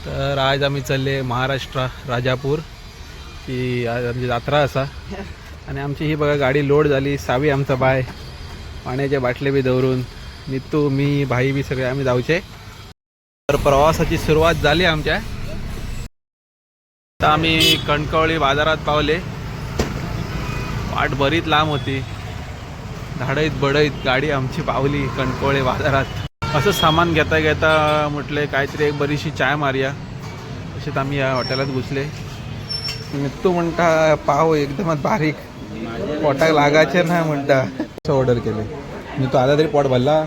तर आज आम्ही चालले महाराष्ट्र राजापूर की आज आमची यात्रा असा आणि आमची ही बघा गाडी लोड झाली. सावी आमचा बाय पाण्याच्या बाटले बी दवरून नितू मी भाई बी सगळे आम्ही जाऊचे. तर प्रवासाची सुरुवात झाली आमच्या. आता आम्ही कणकवली बाजारात पावले. वाट बरीच लांब होती. धाडईत बडईत गाडी आमची पावली कणकवली बाजारात. असं सामान घेता घेता म्हटले काहीतरी एक बरीशी चाय मारूया. तसेच आम्ही या हॉटेलात घुसले. नितू म्हणता पाव एकदमच बारीक पोटाक लागायचे नाही म्हणता असं ऑर्डर केले. मी तो आला तरी पोट भरला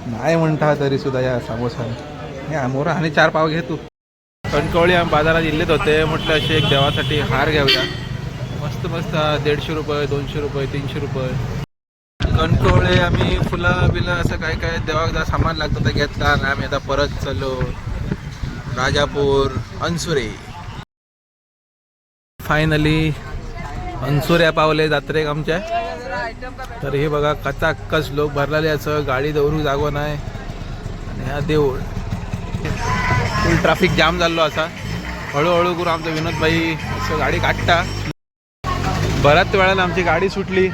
नाही म्हणता तरी सुद्धा या समोसाने हे मोर आणि 4 पाव घे तू. कणकवली आम्ही बाजारात इल्लेत होते. म्हटलं असे एक देवासाठी हार घेऊया. मस्त मस्त 150 रुपये 200 रुपये 300 रुपये. कणकवली आम्ही फुलं बिलं असं काय काय देवाचा सामान लागतं ते घेतला आणि आम्ही आता परत चाललो राजापूर अनसुरे. फायनली अनसुऱ्या पावले जात्रेक आमच्या. तर हे बघा कचाकच लोक भरलेले असं गाडी दौरू जागो नाही. आणि हा देऊळ फुल ट्रॅफिक जाम झालो असा. हळूहळू करून आमचं विनोद भाई असं गाडी काढता. बऱ्याच वेळानं आमची गाडी सुटली.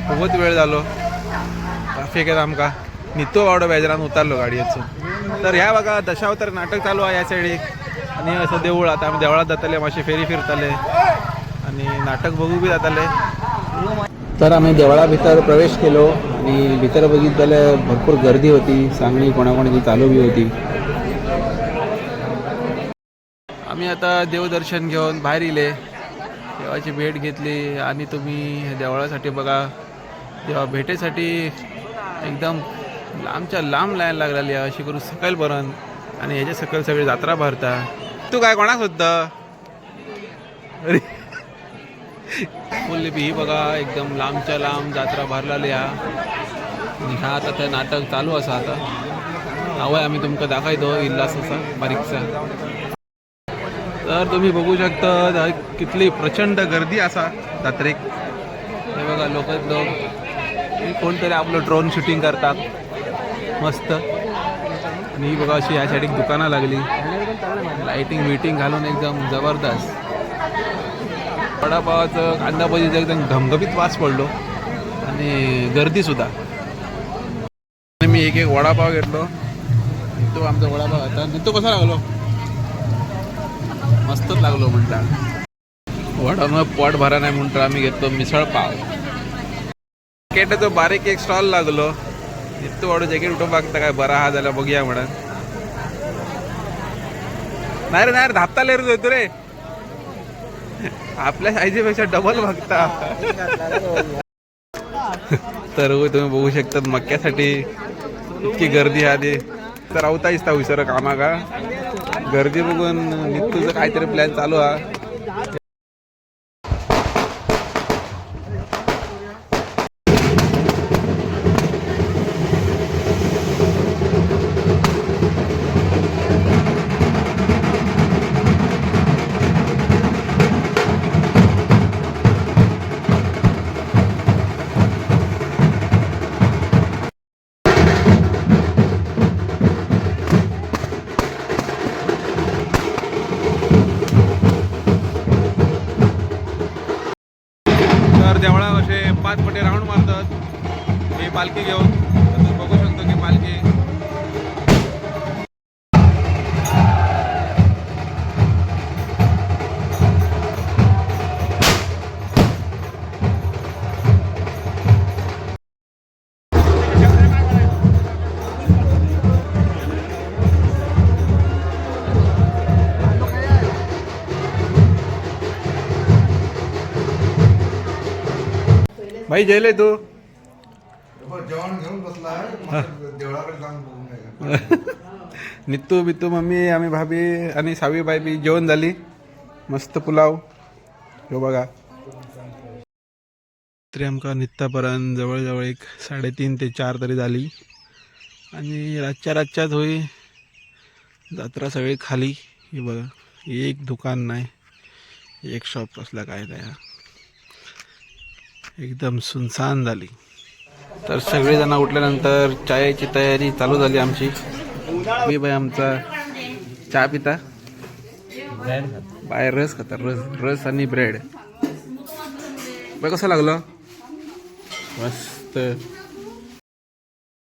खूपच वेळ झालो ट्रॅफिक आहे आमका. नितो वाडो बेजारान उतारलो गाडयेचो. तर ह्या बघा दशावतार नाटक चालू आहे या साईडीक आणि असं देऊळ. आता आम्ही देवळात जातले मातशे फेरी फिरतले आणि नाटक बघू बी जातले. तर आम्ही देवळा भितर प्रवेश केलो आणि भितर बघितले भरपूर गर्दी होती. सांगणी कोणाकोणाची चालू बी होती. आम्ही आता देवदर्शन घेऊन बाहेर इले. देवाची भेट घेतली आणि तुम्ही देवळासाठी बघा देवा भेटेसाठी एकदम लांबच्या लांब लाईन लागलेली आहे अशी करून सकलपर्यंत. आणि ह्याच्या सकल सगळी जत्रा भरता. तू काय कोणाक होता अरे फुल ही बघा एकदम लांबच्या लांब जत्रा भरलेली आहे. आणि ह्या आता ते नाटक चालू असा. आता नाव आम्ही तुमका दाखवतो इल्लास असा बारीकसा. तर तुम्ही बघू शकता कितली प्रचंड गर्दी असा जत्रेक. हे बघा लोक कोणतरी आपलं ड्रोन शूटिंग करतात मस्त. आणि ही बघा अशी या साईड दुकानं लागली. लाईटिंग वीटिंग घालून एकदम जबरदस्त. वडापावाचं कांदा भजीचा एकदम घमघमीत वास पडलो आणि गर्दीसुद्धा. मी एक वडापाव घेतलो. तो आमचा वडापाव होता. तो कसा लागलो मस्तच लागलो म्हणता. वडानं पोट भरा नाही म्हणतो आम्ही घेतो मिसळ पाव. तो बारीक एक स्टॉल लागलो. इतकं वाढू जॅकेट उठून बघता काय बरा हा झाला बघूया म्हणा. नाही रे नाही रे धापताले रे तू रे. आपल्या साईजपेक्षा डबल बघता. तर तुम्ही बघू शकता मक्यासाठी इतकी गर्दी आधी. तर आवताच ता विसर कामा का गर्दी बघून नितूचं काहीतरी प्लॅन चालू आहे. देवळा असे 5 पटे राऊंड मारतात मी पालखी घेऊन. तुम्ही बघू शकतो की पालखी भाई जेले तू जेवण घेऊन बसला देवळाकडे जाऊन बघून. नित्तू बित्तू मम्मी आम्ही भाभी आणि सावीबाई बी जेवण झाली. मस्त पुलाव हो बघा. तरी आमका नित्तापर्यंत जवळजवळ एक 3:30 ते 4 तरी झाली. आणि रातच्याच होई जत्रा सगळी खाली. हे बघा एक दुकान नाही एक शॉप असला काय त्या एकदम सुनसान झाली. तर सगळेजण उठल्यानंतर चायची तयारी चालू झाली आमची. मी बाई आमचा चहा पिता बाहेर रस खाता रस आणि ब्रेड बघ कसं लागलं मस्त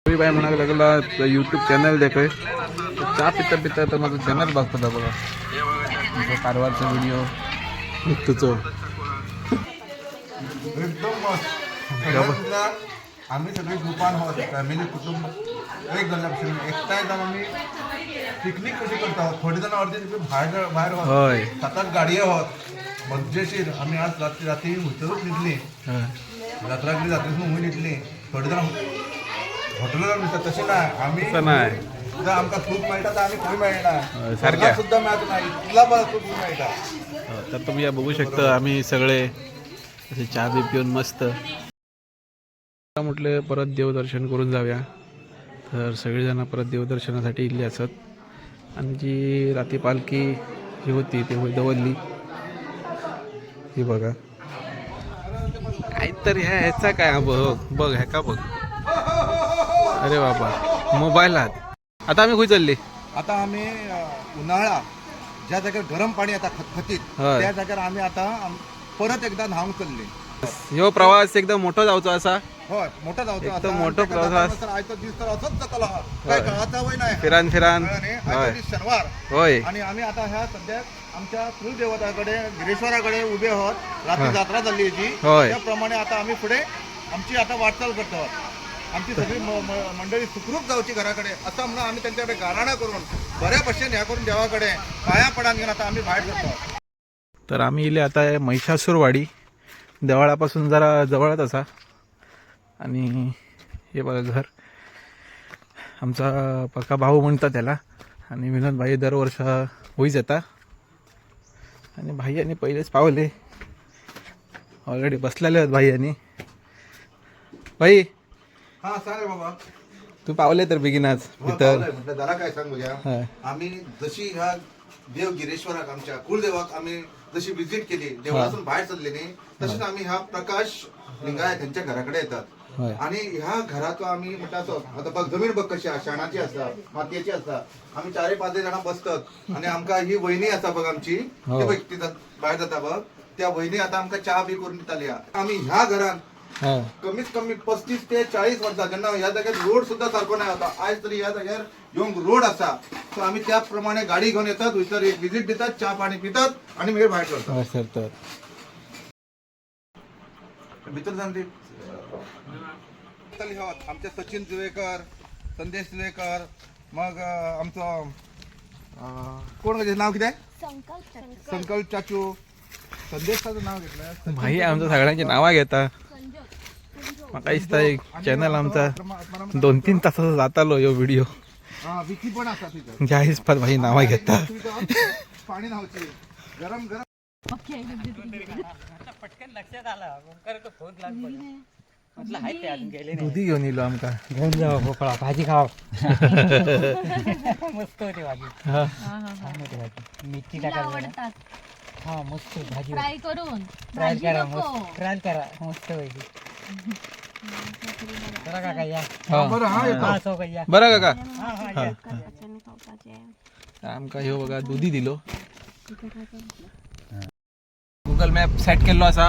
बाय म्हणायला लागला यूट्यूब चॅनल देखोय चहा पिता पिता तर माझं चॅनल बघतो बघा कारवारचा व्हिडिओ निघतो एकदम मस्त आम्ही सगळे ग्रुपान आहोत फॅमिली कुटुंब एक जणांपासून एकटा एकदम आम्ही पिकनिक कशी करतो आहोत थोडी जण अर्धी बाहेर बाहेर होय आहोत 7-8 गाडी आहोत मजेशीर आम्ही आज रात्री उतरूच निघली रात्री मुंबई निघली थोडी जण हॉटेलला मिळतात तसे नाही आम्ही नाही जर आमका सूप मेळटा तर आम्ही खंय मेळना सारख्या सुद्धा मिळत नाही इतला बरं सूप मेळटा तर तुम्ही या बघू शकता आम्ही सगळे असे चहा बी पिऊन मस्त म्हटलं परत देवदर्शन करून जाऊया तर सगळेजण परत देवदर्शनासाठी इथले असत आणि जी राती पालखी जी होती ती दवडली ही बघा काहीतरी ह्याचा काय बघ ह्या का बघ अरे बाबा मोबाईलात आता आम्ही कुठे चालले आता आम्ही उन्हाळा ज्या जागेवर गरम पाणी आता खतखतीत होय. त्या जागेवर आम्ही आता परत एकदा न्हावून चालले ह्यो प्रवास एकदम मोठा जाऊचा असा होय मोठा जावतो एकदम मोठा प्रवास. आयतो दिवस तर असंच जातला काय कळाचा वय नाही फिरान फिरान आयतो होय दिवस शनिवार होय आणि आम्ही आता ह्या सध्या आमच्या कुलदेवताकडे गिरेश्वराकडे उभे आहोत रात्री हा. जत्रा झाली याची होय. त्याप्रमाणे आता आम्ही पुढे आमची आता वाटचाल करतो आहोत आमची सगळी मंडळी सुखरूप जाऊची घराकडे असं म्हणून आम्ही त्यांच्याकडे गाराणा करून बऱ्यापासून ह्या करून देवाकडे पाया पडान घेऊन आता आम्ही बाहेर जातो आहोत. तर आम्ही इले आता महिषासूरवाडी देवाळापासून जरा जवळच असा आणि हे बघा घर आमचा पक्का भाऊ म्हणतात त्याला आणि विनोद भाई दरवर्ष होईच येता आणि भाईयांनी पहिलेच पावले ऑलरेडी बसलेले आहेत भाईयांनी भाई हा सांग रे बाबा तू पावले तर बिगिनाच इतर म्हटलं जरा काय सांग बघा आम्ही जशी ह्या देव गिरेश्वराक आमच्या कुलदेवाक आम्ही जशी विजिट केली देवळातून बाहेर चालले नाही तशीच आम्ही ह्या प्रकाश लिंगायत त्यांच्या घराकडे येतात आणि ह्या घरात आम्ही म्हटलं असं आता बघ जमीन बघ कशी शाणाची असता मातीची असता आम्ही 4-5 जण बसतात आणि आमका ही वहिनी असा बघ आमची ते बघ तिथं बाहेर जाता बघ त्या वहिनी आता आमका चहा बी करून दिताली आम्ही ह्या घरात कमीत कमी 35 ते 40 वर्षा जेन्ना ह्या जाग्यार रोड सुद्धा सारखो नाही होता आज तरी ह्या जाग्यार येऊन रोड असा तर आम्ही त्याप्रमाणे गाडी घेऊन येतात विचार एक विजिट देतात चहा पाणी पितात आणि मग बाहेर करतात भितर जाऊन ते आमचे सचिन जुवेकर संदेश जुवेकर मग आमचं कोण नाव किती आहे संकल्प चाचू संदेशाचं नाव घेतलं भाई आमच्या सगळ्यांची नावा घेता म्हाका दिसता एक चॅनल आमचा 2-3 तासाचा जातालो यो व्हिडिओ विकी पण असा तिथं ज्या हिसपात भाई नावा घेता पाणी नावची गरम गरम पटकन लक्षात आला फोन म्हटलं हाय ते अजून गेले दुधी घेऊन येलो आमका घेऊन जाऊ भोपळा भाजी खाव मस्त होते भाजी छान होते भाजी मिरची टाकायला हा मस्त भाजी फ्राय करून ट्रायल करा मस्त ट्रायल करा मस्त पाहिजे बरं काका या बरं हा येतो हा चौका या बरं काका हा हा या आमका ह्यो बघा दुधी दिलो गुगल मॅप सेट केलो असा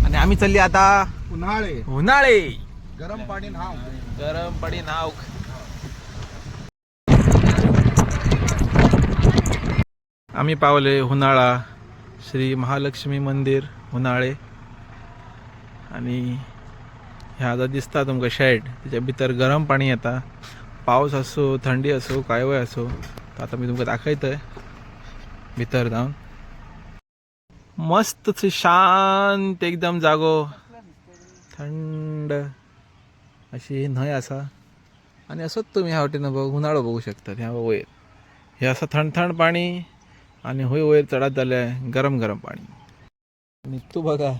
आणि आम्ही चालली आता उन्हाळे गरम पाणी नाव गरम पाणी नाव आम्ही पावले उन्हाळा श्री महालक्ष्मी मंदिर उन्हाळे आणि ह्या आता दिसता तुमका शेड त्याच्या भितर गरम पाणी येता पाऊस असो थंडी असो काय वय असो तर आता मी तुमका दाखवतोय भितर जाऊन मस्त शांत एकदम जागो थंड अशी न्हंय असा आणि असंच तुम्ही ह्या वाटेनं बघ उन्हाळो बघू शकता ह्या वयर हे असं थंड थंड पाणी आणि होय वयर चढत झालं गरम गरम पाणी आणि तू बघा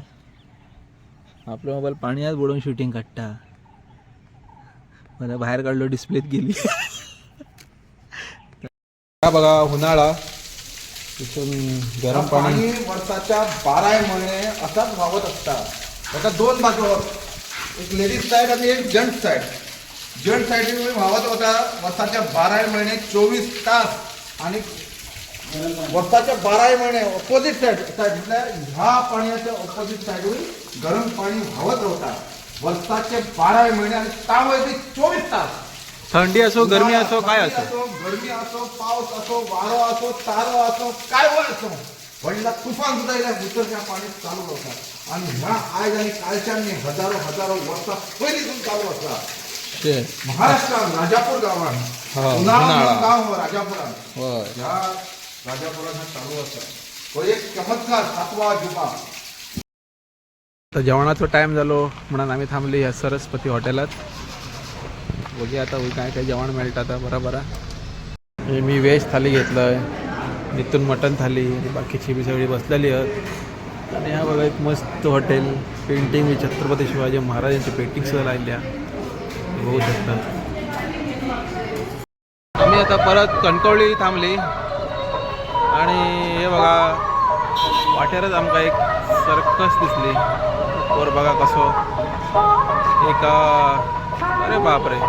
आपला मोबाईल पाण्यात बुडवून शूटिंग काढता मला बाहेर काढलो डिस्प्लेत गेली बघा उन्हाळा तिथून गरम पाणी वर्षाच्या 12 महिने असाच वाहत असतात त्याच्या 2 बाजू एक लेडीज साईड आणि एक जेंट्स साईड वाहत होता वर्षाच्या 12 महिने 24 तास आणि वर्षाचे 12 महिने ऑपोजिट साईडला ह्या पाण्याच्या ऑपोजिट साईडवर गरम पाणी वाहत राहतात वर्षाचे 12 महिने आणि त्यामध्ये 24 तास थंडी असो गरमी असो काय असो गरमी असो पाऊस असो वारो असो तारो असो काय वर असो वडीला तुफान सुद्धा इला उतरच्या पाणी चालू होतात आणि ह्या आज आणि कालच्या हजारो वर्षा पहिलीतून चालू असतात महाराष्ट्रात राजापूर गावात उन्हाळा गाव राजापुरात ह्या राजापुरात चालू असतात तो एक चमत्कार 7वा जुबा. तर जेवणाचा टाइम झालो म्हणून आम्ही थांबले या सरस्वती हॉटेलात. बघूया आता काय काय जेवण मिळतं आता बरोबर. मी व्हेज थाली घेतलं आहे, नितून मटन थाली आणि बाकीची बी सगळी बसलेली आहेत. आणि हा बघा एक मस्त हॉटेल पेंटिंग छत्रपती शिवाजी महाराजांची पेंटिंग सुद्धा लावल्या बघू शकतात. आम्ही आता परत कणकवली थांबली आणि हे बघा वाटेरच आमका एक सर्कस दिसली. वर बघा कसो एक अरे बापरे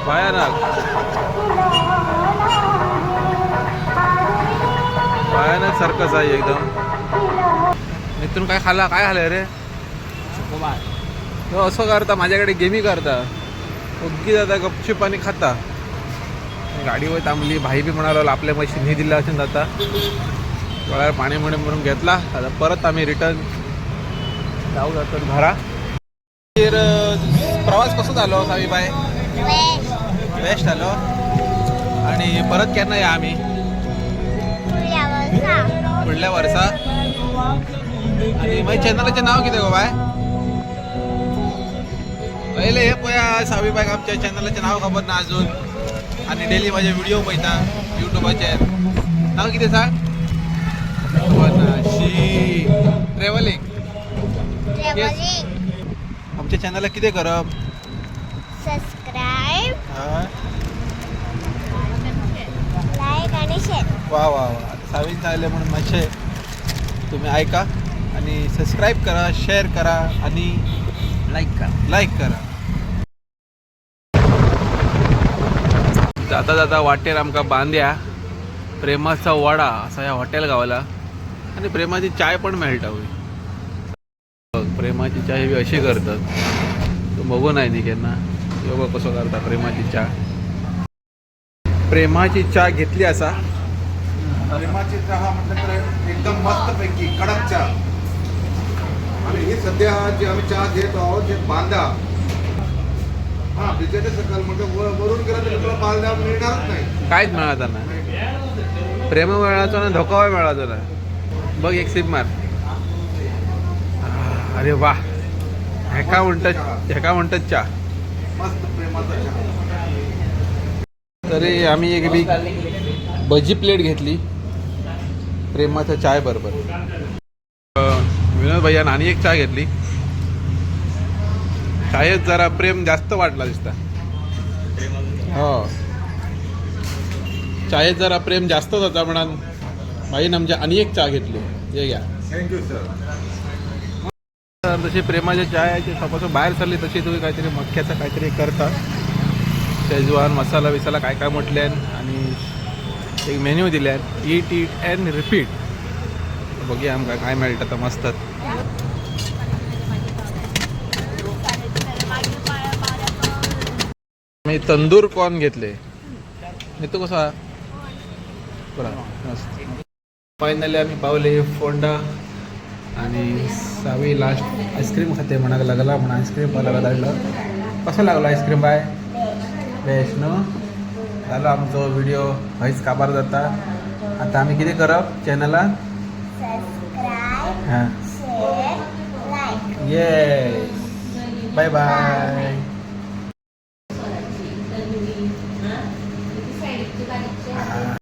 भयानक सर्कस आहे एकदम. इथून काय खाल्लं रे तो असं करता माझ्याकडे गेमी करता उगी जाता गपचूप आणि खाता. गाडीवर थांबली भाई बी म्हणाला आपल्या मशीन हे दिला असेल जाता डोळ्यावर पाणी म्हणून घेतला. आता परत आम्ही रिटर्न जाऊ जातो घरा. प्रवास कसं झालो सावीबाई बेस्ट झालो. आणि परत केन्ना या आम्ही पुढल्या वर्सा. आणि माझ्या चॅनलाचे नाव किती गो बाय पहिले हे पोया सावीबाई आमच्या चॅनलाचे नाव खबर ना अजून. आणि डेली माझे व्हिडिओ पळता युट्यूबाचे नाव किती सांग. ट्रॅव्हलिंग आमच्या चॅनलला किती करप सबस्क्राइब लाईक आणि शेअर. वा वा वा सावीन चालले म्हणून माझे तुम्ही ऐका आणि सबस्क्राईब करा शेअर करा आणि लाईक करा. जाता जाता वाटेर आमका बांद्या प्रेमाचा वडा असा या हॉटेल गावला. आणि प्रेमाची चाय पण मेळटा होई. प्रेमाची चाय बी अशी करतात तो बघू नाही नी केन्ना. बघ कसं करता प्रेमाची चहा. प्रेमाची चहा घेतली असा. प्रेमाची चहा म्हटलं तर एकदम मस्त पैकी कडक चहा. आणि ही सध्या जे आम्ही चहा घेत आहोत ते बांधा हा बिचारे सकाळ म्हणजे वरून गेला तर तुला बांधा मिळणारच नाही. काहीच मिळालं ना. प्रेम मिळायचो ना धोका मिळायचो ना. बघ एक सिप मार. अरे वा ह्याका म्हणतात चहा मस्त प्रेमाचा चहा. तरी आम्ही एक बी भजी प्लेट घेतली प्रेमाच्या चाय बरोबर. विनोद भैया आणि एक चहा घेतली. चायत जरा प्रेम जास्त वाटला दिसता. हो चायत जरा प्रेम जास्त होता म्हणून भाईन आमच्या आणि एक चहा घेतली. हे घ्या. Thank you sir. जशी प्रेमाच्या चायची तपासून बाहेर चालली तशी तुम्ही काहीतरी मक्याचं काहीतरी करता. शेजवान मसाला बिसाला काय काय म्हटल्यान आणि एक मेन्यू दिल्यान ईट अँड रिपीट. बघूया आमका काय मेळटा तर मस्त. मी तंदूर कॉर्न घेतले. तो कसा मस्त. फायनली आम्ही पावले फोंडा आणि सावी लास्ट आईस्क्रीम खाते म्हणायला लागला म्हणून आईस्क्रीम पाहायला लागलं. कसं लागलं आईस्क्रीम बाय बेस्ट नो. झालं आमचा व्हिडिओ व्हायच काबार जाता. आता आम्ही किती करप चॅनलला subscribe share like. Yes bye bye.